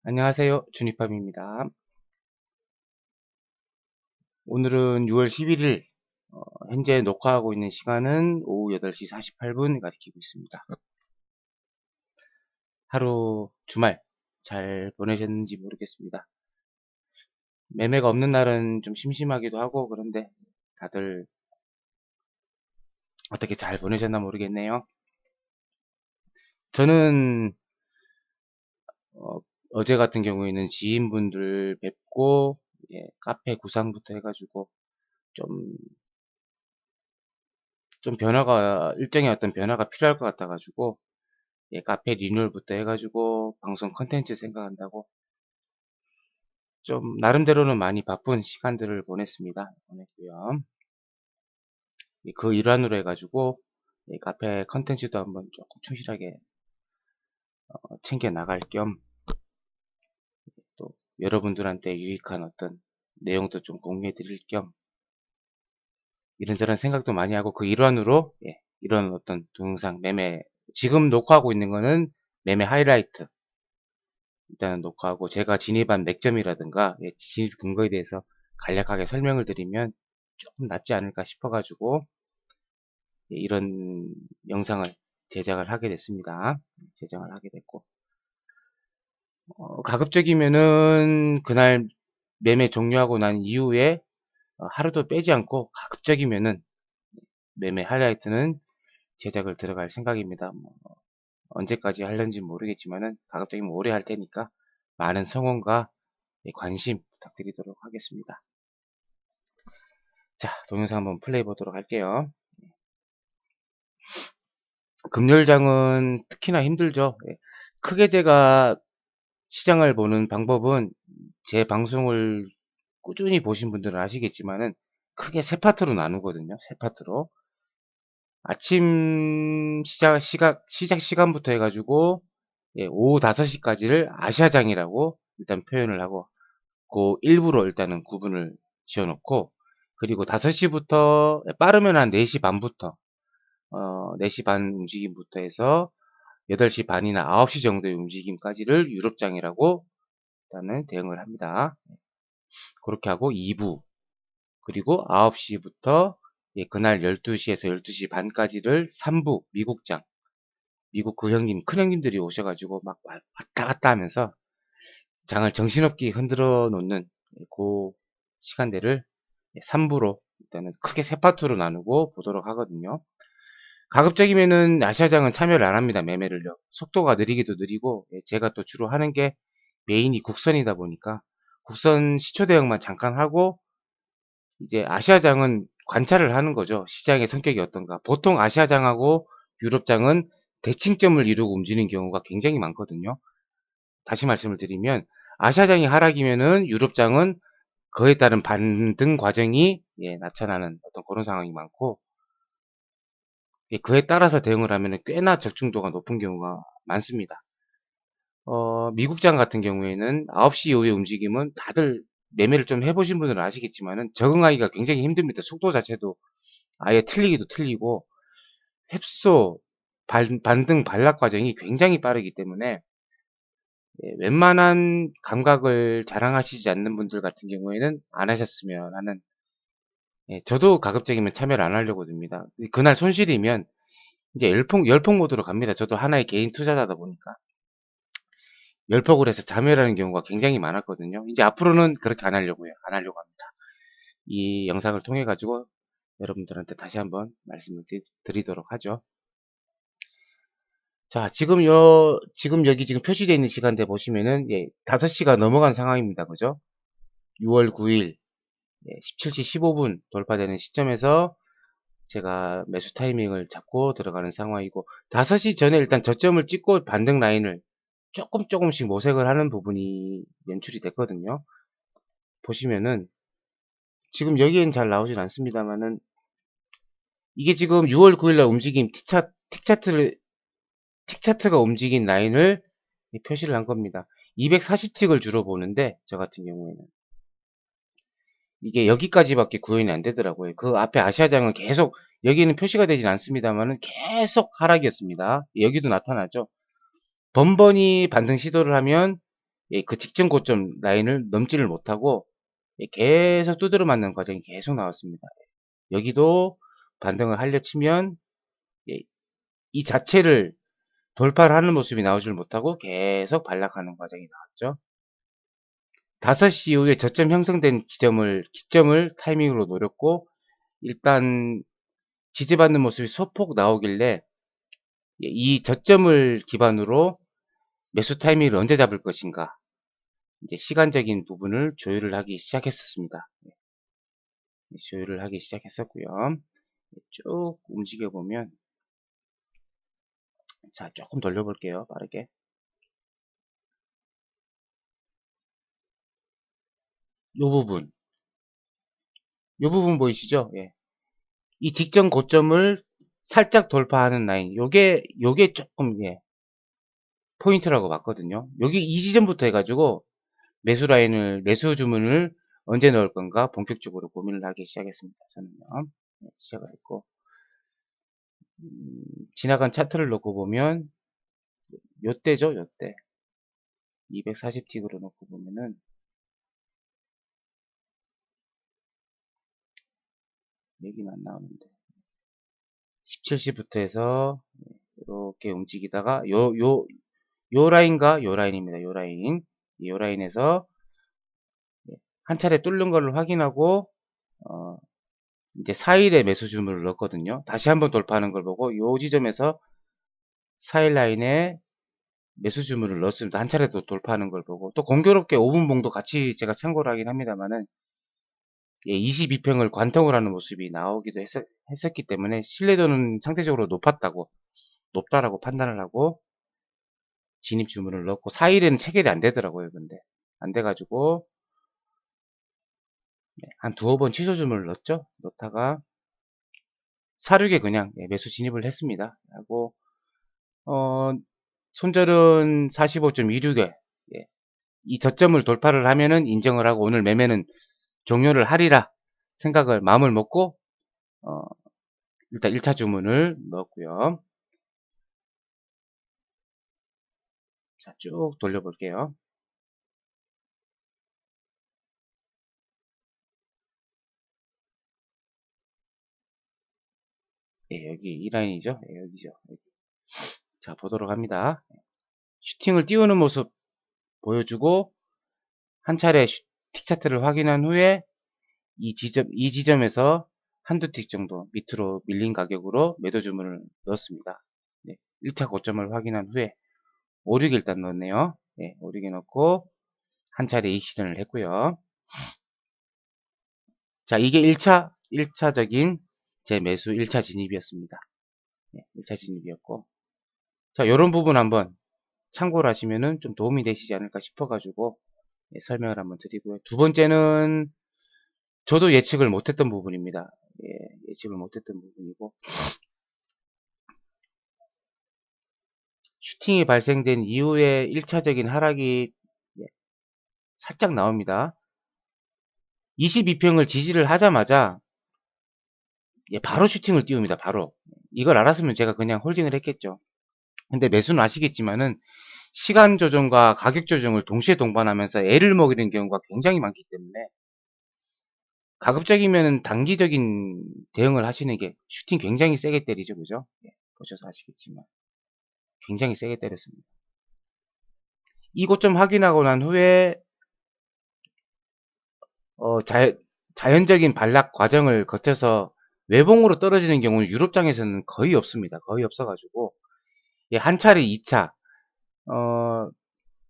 안녕하세요. 주니팝입니다. 오늘은 6월 11일, 현재 녹화하고 있는 시간은 오후 8시 48분 가리키고 있습니다. 하루 주말 잘 보내셨는지 모르겠습니다. 매매가 없는 날은 좀 심심하기도 하고 그런데 다들 어떻게 잘 보내셨나 모르겠네요. 저는 제 같은 경우에는 지인분들 뵙고 카페 구상부터 해가지고 좀, 좀 변화가, 일정의 어떤 변화가 필요할 것 같아가지고 카페 리뉴얼부터 해가지고 방송 컨텐츠 생각한다고 좀 나름대로는 많이 바쁜 시간들을 보냈고요. 그 일환으로 해가지고 카페 컨텐츠도 한번 조금 충실하게 챙겨 나갈 겸 또 여러분들한테 유익한 어떤 내용도 좀 공유해 드릴 겸 이런저런 생각도 많이 하고 그 일환으로 이런 어떤 동영상 매매, 지금 녹화하고 있는 거는 매매 하이라이트 일단은 녹화하고 제가 진입한 맥점이라든가 진입 근거에 대해서 간략하게 설명을 드리면 조금 낫지 않을까 싶어가지고 이런 영상을 제작을 하게 됐습니다. 제작을 하게 됐고 가급적이면은 그날 매매 종료하고 난 이후에 하루도 빼지 않고 가급적이면은 매매 하이라이트는 제작을 들어갈 생각입니다. 뭐 언제까지 할는지 모르겠지만은 가급적이면 오래 할 테니까 많은 성원과 관심 부탁드리도록 하겠습니다. 자, 동영상 한번 플레이 보도록 할게요. 금요일장은 특히나 힘들죠. 크게 제가 시장을 보는 방법은 제 방송을 꾸준히 보신 분들은 아시겠지만은 크게 세 파트로 나누거든요. 세 파트로. 아침 시작 시간부터 해가지고 오후 5시까지를 아시아장이라고 일단 표현을 하고 그 일부로 일단은 구분을 지어놓고 그리고 5시부터 빠르면 한 4시 반부터 4시 반 움직임부터 해서 8시 반이나 9시 정도의 움직임까지를 유럽장이라고 일단은 대응을 합니다. 그렇게 하고 2부 그리고 9시부터 그날 12시에서 12시 반까지를 3부 미국장 미국 그 형님 큰 형님들이 오셔가지고 막 왔다 갔다 하면서 장을 정신없게 흔들어 놓는 그 시간대를 3부로 일단은 크게 세 파트로 나누고 보도록 하거든요. 가급적이면은 아시아장은 참여를 안 합니다. 매매를요. 속도가 느리기도 느리고 제가 또 주로 하는 게 메인이 국선이다 보니까 국선 시초 대응만 잠깐 하고 이제 아시아장은 관찰을 하는 거죠. 시장의 성격이 어떤가. 보통 아시아장하고 유럽장은 대칭점을 이루고 움직이는 경우가 굉장히 많거든요. 다시 말씀을 드리면 아시아장이 하락이면은 유럽장은 그에 따른 반등 과정이 나타나는 어떤 그런 상황이 많고 그에 따라서 대응을 하면 꽤나 적중도가 높은 경우가 많습니다. 미국장 같은 경우에는 9시 이후의 움직임은 다들 매매를 좀 해보신 분들은 아시겠지만은 적응하기가 굉장히 힘듭니다. 속도 자체도 아예 틀리기도 틀리고 흡수, 반등 반락 과정이 굉장히 빠르기 때문에 웬만한 감각을 자랑하시지 않는 분들 같은 경우에는 안 하셨으면 하는 저도 가급적이면 참여를 안 하려고 듭니다. 그날 손실이면 이제 열폭 모드로 갑니다. 저도 하나의 개인 투자자다 보니까 열폭을 해서 자멸하는 경우가 굉장히 많았거든요. 이제 앞으로는 그렇게 안 하려고요. 안 하려고 합니다. 이 영상을 통해 가지고 여러분들한테 다시 한번 말씀을 드리도록 하죠. 자, 지금 여기 지금 표시되어 있는 시간대 보시면은 5시가 넘어간 상황입니다. 그죠? 6월 9일 17시 15분 돌파되는 시점에서 제가 매수 타이밍을 잡고 들어가는 상황이고 5시 전에 일단 저점을 찍고 반등 라인을 조금씩 모색을 하는 부분이 연출이 됐거든요. 보시면은 지금 여기엔 잘 나오진 않습니다만은 이게 지금 6월 9일날 움직인 틱차트가 움직인 라인을 표시를 한 겁니다. 240틱을 주로 보는데 저 같은 경우에는 이게 여기까지밖에 구현이 안 되더라고요. 그 앞에 아시아장은 계속 여기는 표시가 되진 않습니다만은 계속 하락이었습니다. 여기도 나타나죠. 번번이 반등 시도를 하면 그 직전 고점 라인을 넘지를 못하고 계속 두드려 맞는 과정이 계속 나왔습니다. 여기도 반등을 하려 치면 이 자체를 돌파를 하는 모습이 나오질 못하고 계속 반락하는 과정이 나왔죠. 5시 이후에 저점 형성된 기점을 타이밍으로 노렸고, 일단 지지받는 모습이 소폭 나오길래 이 저점을 기반으로 매수 타이밍을 언제 잡을 것인가, 이제 시간적인 부분을 조율을 하기 시작했었습니다. 조율을 하기 시작했었고요. 쭉 움직여 보면, 자, 조금 돌려볼게요. 빠르게. 요 부분 보이시죠? 예. 이 직전 고점을 살짝 돌파하는 라인, 요게 조금, 예, 포인트라고 봤거든요. 여기 이 지점부터 해가지고 매수 주문을 언제 넣을 건가 본격적으로 고민을 하기 시작했습니다. 저는요. 네, 시작을 했고, 지나간 차트를 놓고 보면 요때죠, 요때. 240틱으로 놓고 보면은 여기는 안 나오는데 17시부터 해서 이렇게 움직이다가 요 라인과 요 라인입니다. 요 라인. 요 라인에서 한 차례 뚫는 걸 확인하고 이제 4일에 매수 주문을 넣었거든요. 다시 한번 돌파하는 걸 보고 요 지점에서 4일 라인에 매수 주문을 넣었습니다. 한 차례 더 돌파하는 걸 보고 또 공교롭게 5분봉도 같이 제가 참고를 하긴 합니다만은 22평을 관통을 하는 모습이 나오기도 했었기 때문에 신뢰도는 상대적으로 높다라고 판단을 하고 진입 주문을 넣었고, 4일에는 체결이 안 되더라고요. 근데 안 돼가지고 한 두어 번 취소 주문을 넣었죠. 넣다가 46에 그냥 매수 진입을 했습니다. 하고 손절은 45.26에 이 저점을 돌파를 하면은 인정을 하고 오늘 매매는 종료를 하리라 생각을 마음을 먹고 일단 1차 주문을 넣었고요. 자, 쭉 돌려볼게요. 여기 이 라인이죠. 여기죠. 여기. 자, 보도록 합니다. 슈팅을 띄우는 모습 보여주고 한 차례 틱 차트를 확인한 후에 이 지점에서 한두 틱 정도 밑으로 밀린 가격으로 매도 주문을 넣었습니다. 1차 고점을 확인한 후에 5, 6 일단 넣었네요. 5, 6에 넣고 한 차례 이익 실현을 했고요. 자, 이게 1차적인 제 매수 1차 진입이었습니다. 1차 진입이었고, 자, 요런 부분 한번 참고를 하시면은 좀 도움이 되시지 않을까 싶어가지고 설명을 한번 드리고요. 두 번째는 저도 예측을 못했던 부분입니다. 예측을 못했던 부분이고, 슈팅이 발생된 이후에 1차적인 하락이 살짝 나옵니다. 22평을 지지를 하자마자 바로 슈팅을 띄웁니다. 바로. 이걸 알았으면 제가 그냥 홀딩을 했겠죠. 근데 매수는 아시겠지만은 시간 조정과 가격 조정을 동시에 동반하면서 애를 먹이는 경우가 굉장히 많기 때문에 가급적이면 단기적인 대응을 하시는 게, 슈팅 굉장히 세게 때리죠. 그죠? 보셔서 아시겠지만 굉장히 세게 때렸습니다. 이 고점 확인하고 난 후에 자연적인 반락 과정을 거쳐서 외봉으로 떨어지는 경우는 유럽장에서는 거의 없습니다. 거의 없어가지고 한 차례 2차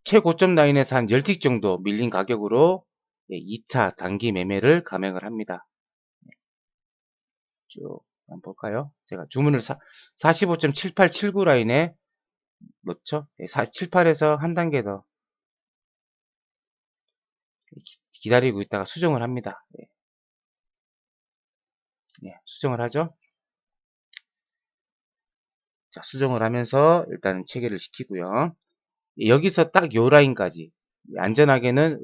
최고점 라인에서 한 10틱 정도 밀린 가격으로 2차 단기 매매를 감행을 합니다. 쭉 한번 볼까요? 제가 주문을 45.7879 라인에 넣죠. 78에서 한 단계 더 기다리고 있다가 수정을 합니다. 수정을 하죠. 자, 수정을 하면서 일단 체결을 시키고요. 여기서 딱 요 라인까지 안전하게는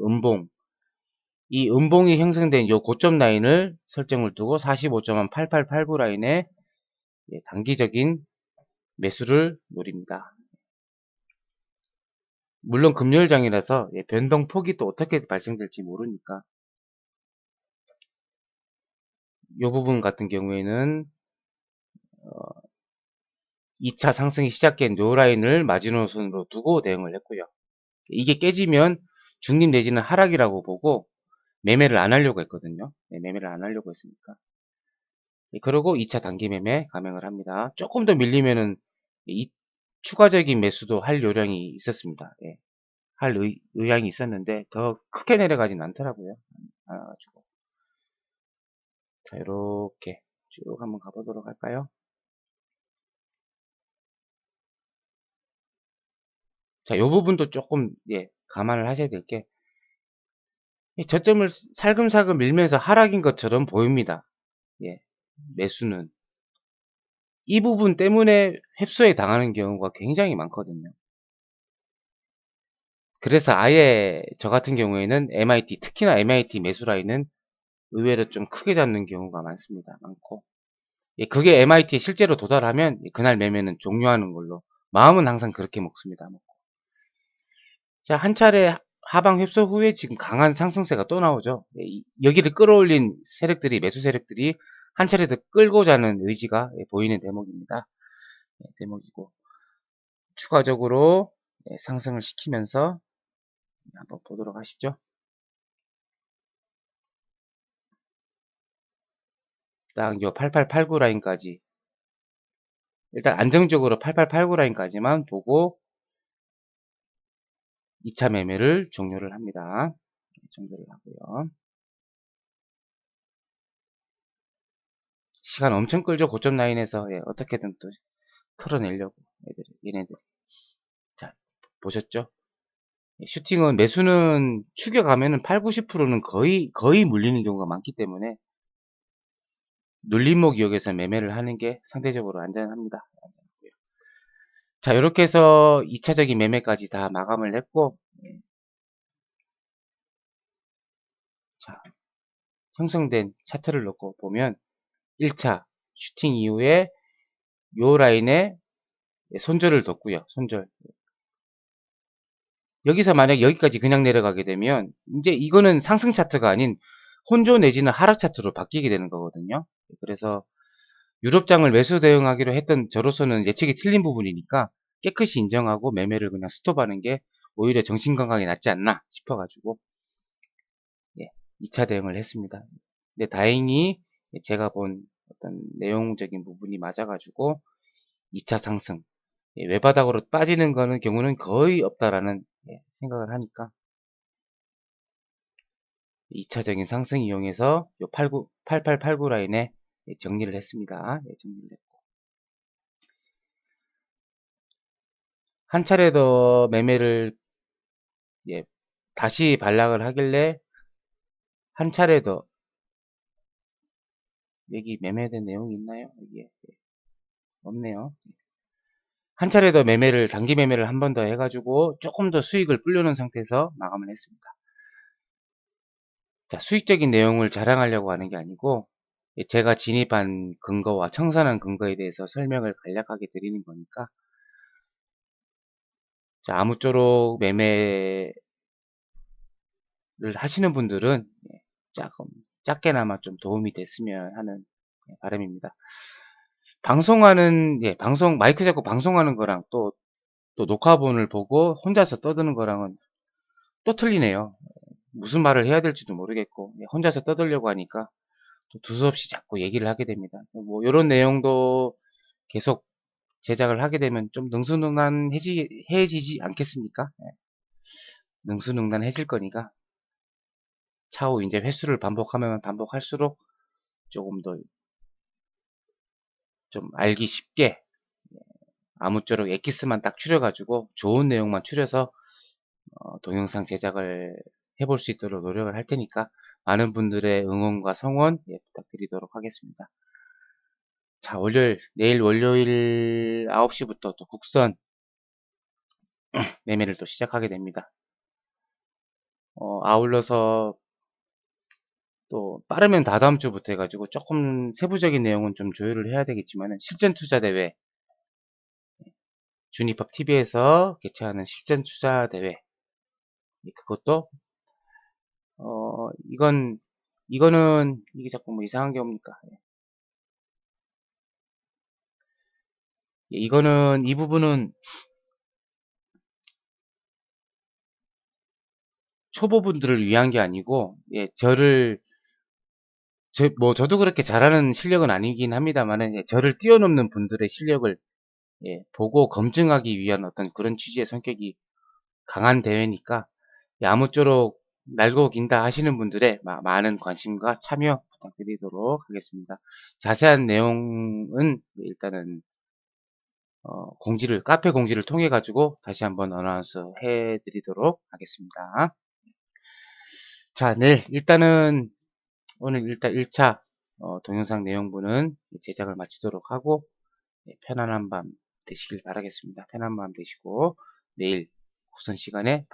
이 음봉이 형성된 요 고점 라인을 설정을 두고 45.8889 라인에 단기적인 매수를 노립니다. 물론 금요일장이라서 예, 변동폭이 또 어떻게 발생될지 모르니까 이 부분 같은 경우에는 2차 상승이 시작된 요 라인을 마지노선으로 두고 대응을 했고요. 이게 깨지면 중립 내지는 하락이라고 보고 매매를 안 하려고 했거든요. 네, 매매를 안 하려고 했으니까. 예, 그리고 2차 단기 매매 감행을 합니다. 조금 더 밀리면은 추가적인 매수도 할 요량이 있었습니다. 예, 할 의향이 있었는데 더 크게 내려가진 않더라고요. 않아가지고. 자, 이렇게 쭉 한번 가보도록 할까요? 자, 요 부분도 조금 예, 감안을 하셔야 될 게 저점을 살금살금 밀면서 하락인 것처럼 보입니다. 예, 매수는 이 부분 때문에 휩소에 당하는 경우가 굉장히 많거든요. 그래서 아예 저 같은 경우에는 MIT, 특히나 MIT 매수 라인은 의외로 좀 크게 잡는 경우가 많습니다. 많고. 예, 그게 MIT에 실제로 도달하면 그날 매매는 종료하는 걸로 마음은 항상 그렇게 먹습니다. 자, 한 차례 하방 휩소 후에 지금 강한 상승세가 또 나오죠. 예, 여기를 끌어올린 세력들이, 매수 세력들이 한 차례 더 끌고자 하는 의지가 예, 보이는 대목입니다. 예, 대목이고 추가적으로 예, 상승을 시키면서 한번 보도록 하시죠. 딱 요 8889 라인까지 일단 안정적으로 8889 라인까지만 보고 2차 매매를 종료를 합니다. 종료를 하고요. 시간 엄청 끌죠. 고점 라인에서 예, 어떻게든 또 털어내려고 얘네들. 자, 보셨죠? 슈팅은 매수는 추격하면은 8, 90%는 거의 물리는 경우가 많기 때문에 눌림목 지역에서 매매를 하는 게 상대적으로 안전합니다. 자, 이렇게 해서 2차적인 매매까지 다 마감을 했고, 자, 형성된 차트를 놓고 보면 1차 슈팅 이후에 요 라인에 손절을 뒀고요. 손절. 여기서 만약 여기까지 그냥 내려가게 되면 이제 이거는 상승 차트가 아닌 혼조 내지는 하락 차트로 바뀌게 되는 거거든요. 그래서 유럽장을 매수 대응하기로 했던 저로서는 예측이 틀린 부분이니까 깨끗이 인정하고 매매를 그냥 스톱하는 게 오히려 정신 건강에 낫지 않나 싶어가지고 예, 2차 대응을 했습니다. 근데 다행히 제가 본 어떤 내용적인 부분이 맞아가지고 2차 상승 외바닥으로 빠지는 거는 경우는 거의 없다라는 생각을 하니까 2차적인 상승 이용해서 요 8889 라인에 정리를 했습니다. 정리를 했고 한 차례 더 매매를 다시 반락을 하길래 한 차례 더 여기 매매된 내용이 있나요? 여기에 없네요. 한 차례 더 매매를 단기 매매를 한 번 더 해가지고 조금 더 수익을 불려놓은 상태에서 마감을 했습니다. 자, 수익적인 내용을 자랑하려고 하는 게 아니고 제가 진입한 근거와 청산한 근거에 대해서 설명을 간략하게 드리는 거니까 자, 아무쪼록 매매를 하시는 분들은 조금 작게나마 좀 도움이 됐으면 하는 바람입니다. 방송하는 방송 마이크 잡고 방송하는 거랑 또 녹화본을 보고 혼자서 떠드는 거랑은 또 틀리네요. 무슨 말을 해야 될지도 모르겠고 혼자서 떠들려고 하니까 또 두서없이 자꾸 얘기를 하게 됩니다. 뭐 이런 내용도 계속 제작을 하게 되면 좀 능수능란해지지 않겠습니까? 능수능란해질 거니까 차후 이제 횟수를 반복하면 반복할수록 조금 더 좀 알기 쉽게 아무쪼록 엑기스만 딱 추려가지고 좋은 내용만 추려서 동영상 제작을 해볼 수 있도록 노력을 할 테니까 많은 분들의 응원과 성원 부탁드리도록 하겠습니다. 자, 내일 월요일 9시부터 또 국선 매매를 또 시작하게 됩니다. 아울러서 또 빠르면 다다음 주부터 해가지고 조금 세부적인 내용은 좀 조율을 해야 되겠지만 실전 투자 대회 주니팝 TV에서 개최하는 실전 투자 대회. 그것도 이거는 이게 자꾸 뭐 이상한 게 옵니까? 이거는 이 부분은 초보분들을 위한 게 아니고 저도 그렇게 잘하는 실력은 아니긴 합니다만은 저를 뛰어넘는 분들의 실력을 보고 검증하기 위한 어떤 그런 취지의 성격이 강한 대회니까 아무쪼록 날고 긴다 하시는 분들의 많은 관심과 참여 부탁드리도록 하겠습니다. 자세한 내용은 일단은 카페 공지를 통해 가지고 다시 한번 어나운스 해드리도록 하겠습니다. 자, 오늘 일단 1차 동영상 내용부는 제작을 마치도록 하고 편안한 밤 되시길 바라겠습니다. 편안한 밤 되시고 내일 오전 시간에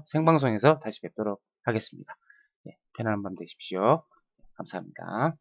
생방송에서 다시 뵙도록 하겠습니다. 편안한 밤 되십시오. 감사합니다.